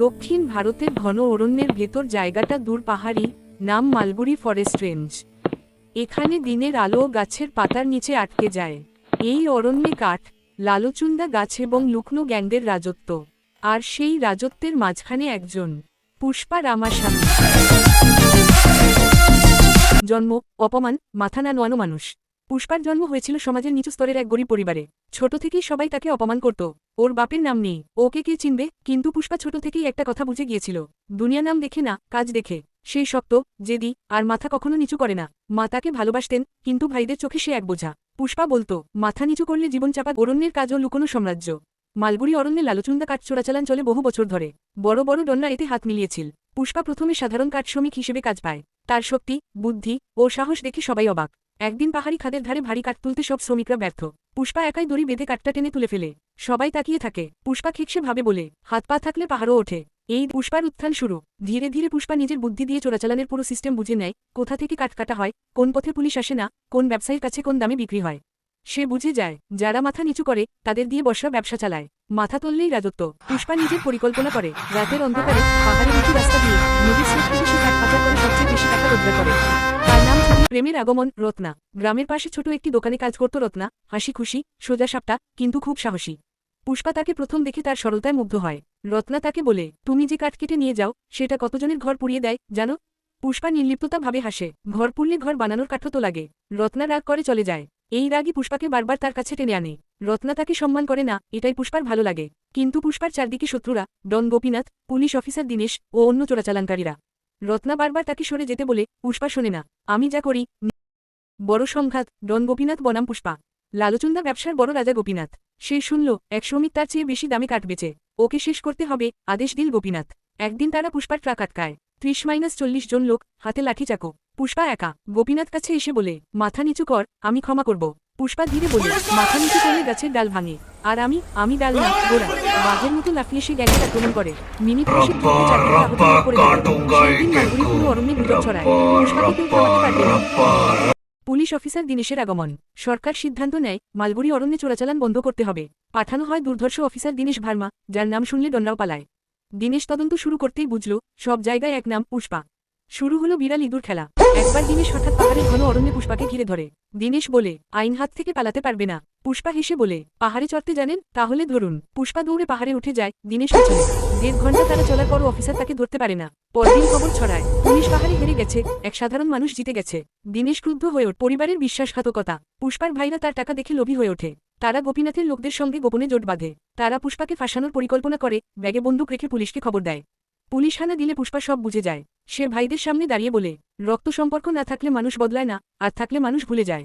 দক্ষিণ ভারতের ঘন অরণ্যের ভেতর জায়গাটা দূর পাহাড়ি, নাম মালগুড়ি ফরেস্ট রেঞ্জ। এখানে দিনের আলো গাছের পাতার নিচে আটকে যায়। এই অরণ্যে কাঠ, লালচুন্দা গাছ এবং লুকনো গ্যাংদের রাজত্ব। আর সেই রাজত্বের মাঝখানে একজন, পুষ্পা রামাস্বামী। জন্ম, অপমান, মাথা না নোয়ানো মানুষ। পুষ্পার জন্ম হয়েছিল সমাজের নিচু স্তরের এক গরিব পরিবারে। ছোট থেকেই সবাই তাকে অপমান করত। ওর বাপের নাম নেই, ওকে কে চিনবে? কিন্তু পুষ্পা ছোট থেকেই একটা কথা বুঝে গিয়েছিল, দুনিয়া নাম দেখে না, কাজ দেখে। সেই শক্ত, জেদি, আর মাথা কখনো নিচু করে না। মা তাকে ভালোবাসতেন, কিন্তু ভাইদের চোখে সে এক বোঝা। পুষ্পা বলতো, মাথা নিচু করলে জীবন চাপা। অরণ্যের কাজ ও লুকোনো সাম্রাজ্য। মালগুড়ি অরণ্যে লালচুন্দা কাঠ চোরাচালান চলে বহু বছর ধরে। বড় বড় ডন্না এতে হাত মিলিয়েছিল। পুষ্পা প্রথমে সাধারণ কাঠ শ্রমিক হিসেবে কাজ পায়। তার শক্তি, বুদ্ধি ও সাহস দেখে সবাই অবাক। একদিন পাহাড়ি খাদের ধারে ভারী কাঠ তুলতে সব শ্রমিকরা ব্যর্থ। পুষ্পা একাই দড়ি বেঁধে কাঠটা টেনে তুলে ফেলে। সবাই তাকিয়ে থাকে। পুষ্পা খেকসে ভাবে বলে, হাত পা থাকলে পাহাড়ও ওঠে। এই পুষ্পার উত্থান শুরু। ধীরে ধীরে পুষ্পা নিজের বুদ্ধি দিয়ে চোরাচালানের পুরো সিস্টেম বুঝে নেয়, কোথা থেকে কাঠ কাটা হয়, কোন পথে পুলিশ আসে না, কোন ব্যবসায়ীর কাছে কোন দামে বিক্রি হয়। সে বুঝে যায়, যারা মাথা নিচু করে তাদের দিয়ে বর্ষা ব্যবসা চালায়। মাথা তুললেই রাজত্ব। পুষ্পা নিজের পরিকল্পনা করে, রাতের অন্ধকারে পাহাড়ের উঁচু রাস্তা দিয়ে নদীর স্রোত থেকে সে কাঠ পাচার করে সবচেয়ে বেশি টাকা রোজগার করে। তার নাম প্রেমের আগমন, রত্না। গ্রামের পাশে ছোট একটি দোকানে কাজ করত রত্না, হাসি খুশি, সোজা সাপটা, কিন্তু খুব সাহসী। পুষ্পা তাকে প্রথম দেখে তার সরলতায় মুগ্ধ হয়। রত্না তাকে বলে, তুমি যে কাঠ কেটে নিয়ে যাও, সেটা কতজনের ঘর পুড়িয়ে দেয় জানো? পুষ্পা নির্লিপ্ততা ভাবে হাসে, ঘর পুড়লে ঘর বানানোর কাঠও তো লাগে। রত্না রাগ করে চলে যায়। এই রাগই পুষ্পাকে বারবার তার কাছে টেনে আনে। রত্না তাকে সম্মান করে না, এটাই পুষ্পার ভালো লাগে। কিন্তু পুষ্পার চারদিকে শত্রুরা, ডন গোপীনাথ, পুলিশ অফিসার দীনেশ ও অন্য চোরাচালানকারীরা। রত্না বারবার তাকে সরে যেতে বলে, পুষ্পা শোনে না। আমি যা করি। বড় সংঘাত, ডন গোপীনাথ বনাম পুষ্পা। লালচুন্দা ব্যবসার বড় রাজা গোপীনাথ। সে শুনল, এক শ্রমিক তার চেয়ে বেশি দামে কাঠ বেচে। ওকে শেষ করতে হবে, আদেশ দিল গোপীনাথ। একদিন তারা পুষ্পার ট্রাক আটকায়। 30-40 জন লোক, হাতে লাঠি চাকু। পুষ্পা একা। গোপীনাথ কাছে এসে বলে, মাথা নিচু কর, আমি ক্ষমা করব। পুষ্পা ধীরে বলে, মাথা নিচু করলে গাছের ডাল ভাঙে। আর আমি ডাল না, গোড়া। বাঘের মতো লাফিয়ে সে গ্যাংকে আক্রমণ করে। মিনিট 30 যুদ্ধে চারদিকে আহত হয়ে পড়ে যায়। সেই দিন মালগুড়ি পুরো অরণ্যে গুজব ছড়ায়, পুষ্পাকে কেউ থামাতে পারবে না। পুলিশ অফিসার দীনেশের আগমন। সরকার সিদ্ধান্ত নেয়, মালগুড়ি অরণ্যে চোরাচালান বন্ধ করতে হবে। পাঠানো হয় দুর্ধর্ষ অফিসার দীনেশ ভার্মা, যার নাম শুনলে ডনরাও পালায়। দীনেশ তদন্ত শুরু করতেই বুঝল, সব জায়গায় এক নাম, পুষ্পা। শুরু হলো বিড়াল ইঁদুর খেলা। একবার দীনেশ হঠাৎ পাহাড়ের ঘন অরণ্যে পুষ্পাকে ঘিরে ধরে। দীনেশ বলে, আইন হাত থেকে পালাতে পারবে না। পুষ্পা হেসে বলে, পাহাড়ে চড়তে জানেন? তাহলে ধরুন। পুষ্পা দৌড়ে পাহাড়ে উঠে যায়, দীনেশ পেছনে। 1.5 ঘন্টা তারা চলার পরও অফিসার তাকে ধরতে পারে না। পরদিন খবর ছড়ায়, পুলিশ পাহাড়ে হেরে গেছে, এক সাধারণ মানুষ জিতে গেছে। দীনেশ ক্রুদ্ধ হয়ে ওঠে। পরিবারের বিশ্বাসঘাতকতা। পুষ্পার ভাইরা তার টাকা দেখে লোভী হয়ে ওঠে। তারা গোপীনাথের লোকদের সঙ্গে গোপনে জোট বাঁধে। তারা পুষ্পাকে ফাঁসানোর পরিকল্পনা করে, ব্যাগে বন্দুক রেখে পুলিশকে খবর দেয়। পুলিশ হানা দিলে পুষ্পা সব বুঝে যায়। সে ভাইদের সামনে দাঁড়িয়ে বলে, রক্ত সম্পর্ক না থাকলে মানুষ বদলায় না, আর থাকলে মানুষ ভুলে যায়।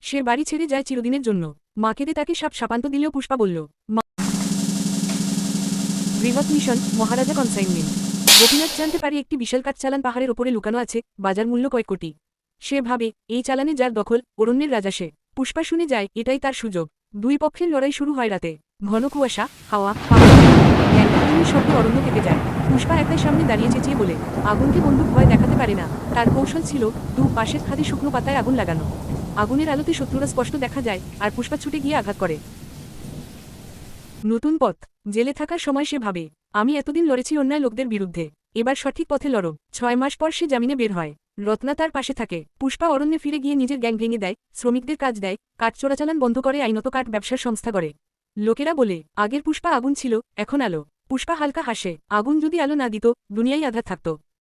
সে বাড়ি ছেড়ে যায় চিরদিনের জন্য। মাকেদে তাকে শাপান্ত দিলেও পুষ্পা বলল, বৃহৎ মিশন, মহারাজা কনসাইনমেন্ট। গোপীনাথ জানতে পারে একটি বিশাল কাঠ চালান পাহাড়ের ওপরে লুকানো আছে, বাজার মূল্য কয়েক কোটি। সে ভাবে, এই চালানে যার দখল, অরণ্যের রাজা সে। পুষ্পা শুনে যায়, এটাই তার সুযোগ। দুই পক্ষের লড়াই শুরু হয় রাতে। ঘন কুয়াশা, হাওয়া, শব্দ অরণ্য কেঁপে যায়। পুষ্পা একাই সামনে দাঁড়িয়ে চেঁচিয়ে বলে, আগুনকে বন্দুক ভয় দেখাতে পারে না। তার কৌশল ছিল, পাশের খাদে শুকনো পাতায় আগুন লাগানো। আগুনের আলোতে শত্রুরা স্পষ্ট দেখা যায়, আর পুষ্পা ছুটে গিয়ে আঘাত করে। নতুন পথ। জেলে থাকার সময় সে ভাবে, আমি এতদিন লড়েছি অন্যায় লোকদের বিরুদ্ধে, এবার সঠিক পথে লড়ো। 6 মাস পর সে জামিনে বের হয়। রত্না তার পাশে থাকে। পুষ্পা অরণ্যে ফিরে গিয়ে নিজের গ্যাং ভেঙে দেয়, শ্রমিকদের কাজ দেয়, কাঠ চোরাচালান বন্ধ করে, আইনত কাঠ ব্যবসার সংস্থা করে। লোকেরা বলে, আগের পুষ্পা আগুন ছিল, এখন আলো। পুষ্পা হালকা হাসে, আগুন যদি আলো না দিত, দুনিয়াই আধার থাকত।